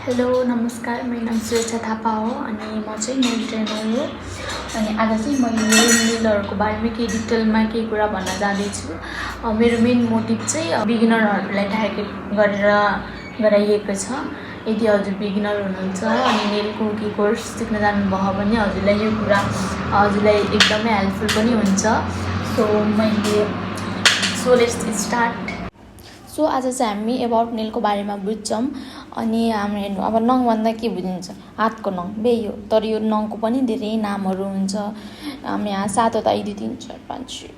Hello नमस्कार, मेरो नाम सुरेक्षा थापा हो अनि म चाहिँ नेल ट्रेनर हो। अनि आज चाहिँ मैले नेलहरूको बारेमा केही डिटेलमा केही कुरा भन्न जाँदैछु। मेरो मेन मोटिभ चाहिँ बिगिनरहरूलाई टार्गेट गरेर गराइएको छ। यदि हजुर बिगिनर हुनुहुन्छ अनि नेलको केही कोर्स सिक्न जानुभयो भने हजुरलाई यो कुरा हजुरलाई एकदमै हेल्पफुल पनि हुन्छ। Let's start. आज चाहिँ हामी एबाउट नेलको बारेमा बुझ्छौँ। अनि हाम्रो हेर्नु, अब नङ भन्दा के बुझिन्छ? हातको नङ बेयो। तर यो नङको पनि धेरै नामहरू हुन्छ। हामी यहाँ 7 1 2 3 4 5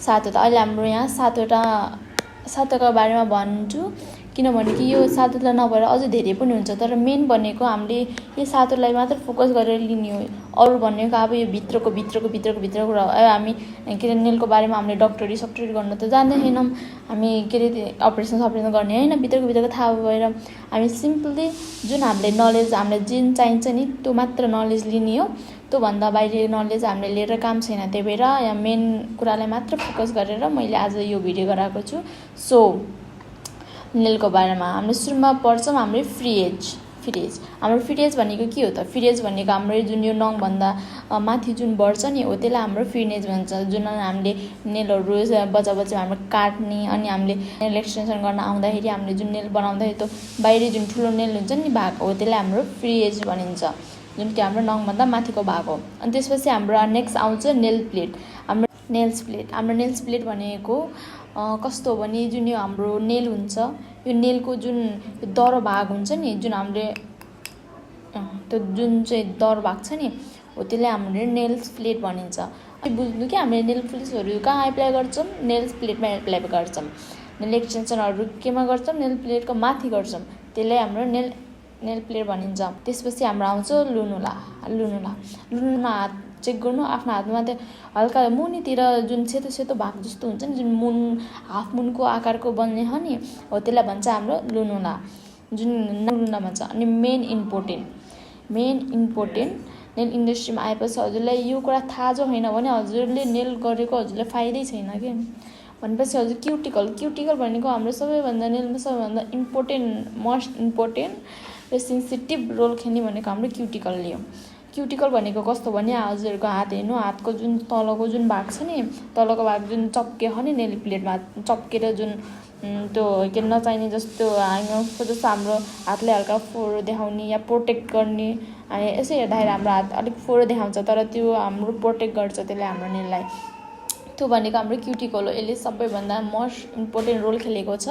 7 अहिले हाम्रो यहाँ 7 बारेमा भन्छु। किनभने कि यो 7 नभएर अझै धेरै पनि हुन्छ, तर मेन भनेको हामीले यो 7 मात्र फोकस गरेर लिने हो। अरू भनेको अब यो भित्रको कुरा हो। हामी के अरे नेलको बारेमा हामीले डक्टरी गर्न त जान्दैनौँ। हामी के अरे अपरेसन गर्ने होइन, भित्रको थाहा भएर हामी सिम्पली जुन हामीले नलेज हामीलाई जुन चाहिन्छ नि त्यो मात्र नलेज लिने हो। त्योभन्दा बाहिर नलेज हामीले लिएर काम छैन। त्यही भएर यहाँ मेन कुरालाई मात्र फोकस गरेर मैले आज यो भिडियो गराएको छु। नेलको बारेमा हामीले सुरुमा पढ्छौँ हाम्रो फ्री एज। हाम्रो फ्री एज भनेको के हो त? फ्री एज भनेको हाम्रो जुन यो नङभन्दा माथि जुन बढ्छ नि हो त्यसलाई हाम्रो फ्री एज भन्छ। जुन हामीले नेलहरू बच्चा हाम्रो काट्ने अनि हामीले नेल एक्सटेन्सन गर्न आउँदाखेरि हामीले जुन नेल बनाउँदाखेरि त्यो बाहिरी जुन ठुलो नेल हुन्छ नि भाग हो, त्यसलाई हाम्रो फ्री एज भनिन्छ, जुन कि हाम्रो नङभन्दा माथिको भाग हो। अनि त्यसपछि हाम्रो नेक्स्ट आउँछ नेल प्लेट। हाम्रो नेल्स प्लेट भनेको कस्तो हो भने जुन यो हाम्रो नेल हुन्छ, यो नेलको जुन दरो भाग हुन्छ नि, जुन हामीले त्यो जुन चाहिँ दरो भाग छ नि हो त्यसलाई हामीले नेल्स प्लेट भनिन्छ। बुझ्नु कि हामीले नेल प्लेट्सहरू कहाँ एप्लाई गर्छौँ? नेल्स प्लेटमा एप्लाई गर्छौँ। नेल एक्सटेन्सनहरू केमा गर्छौँ? नेल प्लेटको माथि गर्छौँ। त्यसलाई हाम्रो नेल प्लेट भनिन्छ। त्यसपछि हाम्रो आउँछ लुनुला हात चेक गर्नु। आफ्नो हातमा त्यो हल्का मुनितिर जुन सेतो भाग जस्तो हुन्छ नि, जुन हाफ मुनको आकारको बन्ने हो नि हो त्यसलाई भन्छ हाम्रो लुनुला, जुन लुनुला भन्छ। अनि मेन इम्पोर्टेन्ट नेल इन्डस्ट्रीमा आएपछि हजुरलाई यो कुरा थाहा जो होइन भने हजुरले नेल गरेको हजुरलाई फाइदै छैन के। भनेपछि हजुर क्युटिकल भनेको हाम्रो नेलमा सबैभन्दा मोस्ट इम्पोर्टेन्ट र सेन्सिटिभ रोल खेल्ने भनेको हाम्रो क्युटिकल भनेको कस्तो भने हजुरको हात हेर्नु, हातको जुन तलको जुन भाग छ नि, तलको भाग जुन चप्कियो नि नेल प्लेटमा चप्केर जुन त्यो के नचाहिने जस्तो जस्तो हाम्रो हातले हल्का फोहोर देखाउने या प्रोटेक्ट गर्ने, अनि यसो हेर्दाखेरि हाम्रो हात अलिक फोहोर देखाउँछ तर त्यो हाम्रो प्रोटेक्ट गर्छ त्यसले हाम्रो नेललाई। त्यो भनेको हाम्रो क्युटिकल हो। यसले सबैभन्दा मोस्ट इम्पोर्टेन्ट रोल खेलेको छ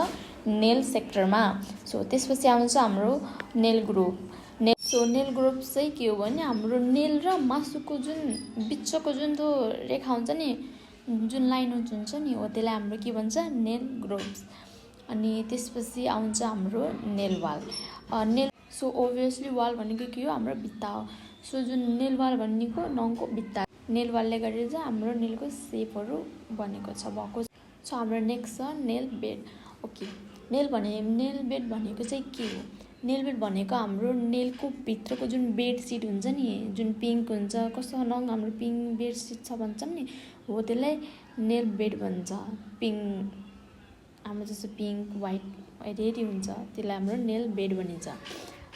नेल सेक्टरमा। त्यसपछि आउँछ हाम्रो नेल ग्रुप। नेल ग्रुप चाहिँ के हो भने हाम्रो नेल र मासुको जुन बिचको जुन त्यो रेखा हुन्छ नि, जुन लाइनहरू हुन्छ नि हो त्यसलाई हाम्रो के भन्छ? Nail groups. अनि त्यसपछि आउँछ हाम्रो नेल वाल। ओभियसली वाल भनेको के हो? हाम्रो भित्ता हो। जुन नेल वाल भनेको नङको भित्ता, नेल वालले गरेर चाहिँ हाम्रो नेलको सेपहरू बनेको छ। हाम्रो नेक्स्ट छ nail bed. Okay, nail bed भनेको चाहिँ के हो? नेल बेड भनेको हाम्रो नेलको भित्रको जुन बेडसिट हुन्छ नि, जुन पिङ्क हुन्छ, कस्तो नङ हाम्रो पिङ्क बेडसिट छ भन्छौँ नि हो त्यसलाई नेल बेड भन्छ। हाम्रो जस्तो पिङ्क वाइट रेडी हुन्छ त्यसलाई हाम्रो नेल बेड भनिन्छ।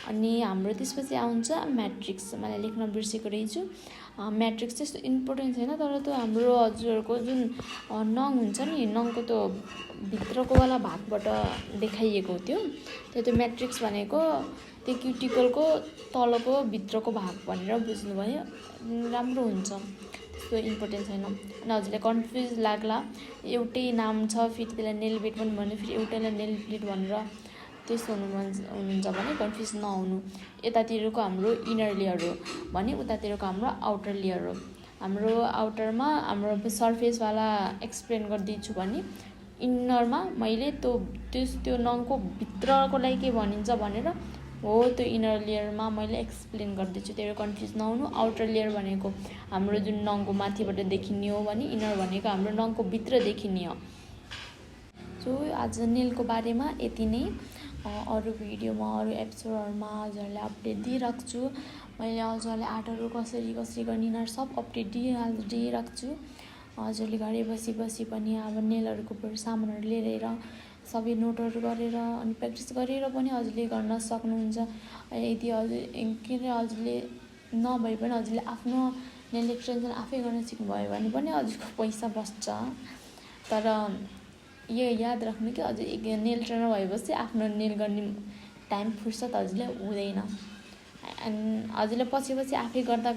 अनि हाम्रो त्यसपछि आउँछ म्याट्रिक्स। मलाई लेख्न बिर्सेको रहेछु। म्याट्रिक्स त्यस्तो इम्पोर्टेन्ट छैन, तर त्यो हाम्रो हजुरहरूको जुन नङ हुन्छ नि, नङको त्यो भित्रको वाला भागबाट देखाइएको थियो त्यो म्याट्रिक्स भनेको त्यो क्युटिकलको तलको भित्रको भाग भनेर बुझ्नुभयो, राम्रो हुन्छ। त्यस्तो इम्पोर्टेन्ट छैन। अनि हजुरलाई कन्फ्युज लाग्ला, एउटै नाम छ फेरि त्यसलाई नेल बेड पनि भन्यो, फेरि एउटैलाई नेल प्लेट भनेर त्यस्तो हुनुहुन्छ भने कन्फ्युज नहुनु। यतातिरको हाम्रो इनर लेयर हो भने उतातिरको हाम्रो आउटर लेयर हो। हाम्रो आउटरमा हाम्रो सर्फेसवाला एक्सप्लेन गरिदिन्छु भने इनरमा मैले त्यो नङको भित्रको लागि के भनिन्छ भनेर हो त्यो इनर लेयरमा मैले एक्सप्लेन गरिदिन्छु। त्यही भएर कन्फ्युज नहुनु। आउटर लेयर भनेको हाम्रो जुन नङको माथिबाट देखिने हो भने इनर भनेको हाम्रो नङको भित्र देखिने हो। आज नेलको बारेमा यति नै। अरू भिडियोमा अरू एपिसोडहरूमा हजुरहरूलाई अपडेट दिइराख्छु। मैले हजुरहरूलाई आर्टहरू कसरी गर्ने यिनीहरू सब अपडेट दिइराख्छु। हजुरले घरै बसी पनि अब नेलहरूको सामानहरू लिएर सबै नोटहरू गरेर अनि प्र्याक्टिस गरेर पनि हजुरले गर्न सक्नुहुन्छ। यदि हजुर के अरे हजुरले नभए पनि हजुरले आफ्नो नेल एक्सटेन्सन आफै गर्न सिक्नुभयो भने पनि हजुरको पैसा बस्छ। तर यो याद राख्नु कि हजुर एक नेल ट्रेनर भएपछि आफ्नो नेल गर्ने टाइम फुर्सद हजुरले हुँदैन। एन्ड हजुरले पछि आफै गर्दा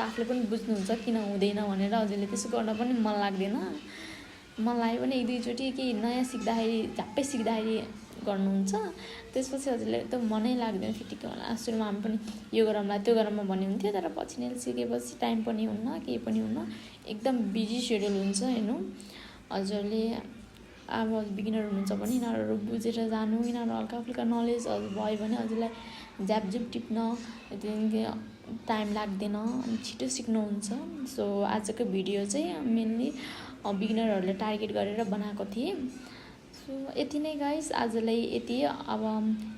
आफूले पनि बुझ्नुहुन्छ किन हुँदैन भनेर हजुरले त्यसो गर्न पनि मन लाग्दैन। मन लाग्यो भने एक दुईचोटि केही नयाँ सिक्दाखेरि झ्याप्पै सिक्दाखेरि गर्नुहुन्छ, त्यसपछि हजुरले एकदम मनै लाग्दैन फिटिक्क होला। सुरुमा हामी पनि यो गरौँला त्यो गरौँला भन्ने हुन्थ्यो, तर पछि नेल सिकेपछि टाइम पनि हुन्न केही पनि हुन्न, एकदम बिजी सेड्युल हुन्छ। हेर्नु हजुरले अब बिगिनर हुनुहुन्छ भने यिनीहरू बुझेर जानु, यिनीहरू हल्का फुल्का नलेज भयो भने हजुरलाई झ्यापझुप टिप्न टाइम लाग्दैन अनि छिटो सिक्नुहुन्छ। सो आजको भिडियो चाहिँ मेनली बिगिनरहरूलाई टार्गेट गरेर बनाएको थिएँ। सो यति नै गाइस, आजलाई यति। अब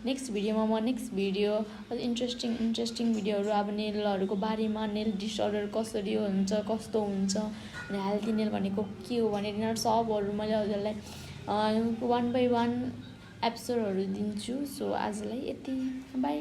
नेक्स्ट भिडियोमा म नेक्स्ट भिडियो इन्ट्रेस्टिङ भिडियोहरू अब नेलहरूको बारेमा, नेल डिसअर्डर कसरी हुन्छ कस्तो हुन्छ अनि हेल्दी नेल भनेको के हो भनेर यिनीहरू सबहरू मैले हजुरलाई 1 by 1 एपिसोडहरू दिन्छु। सो आजलाई यति, बाई।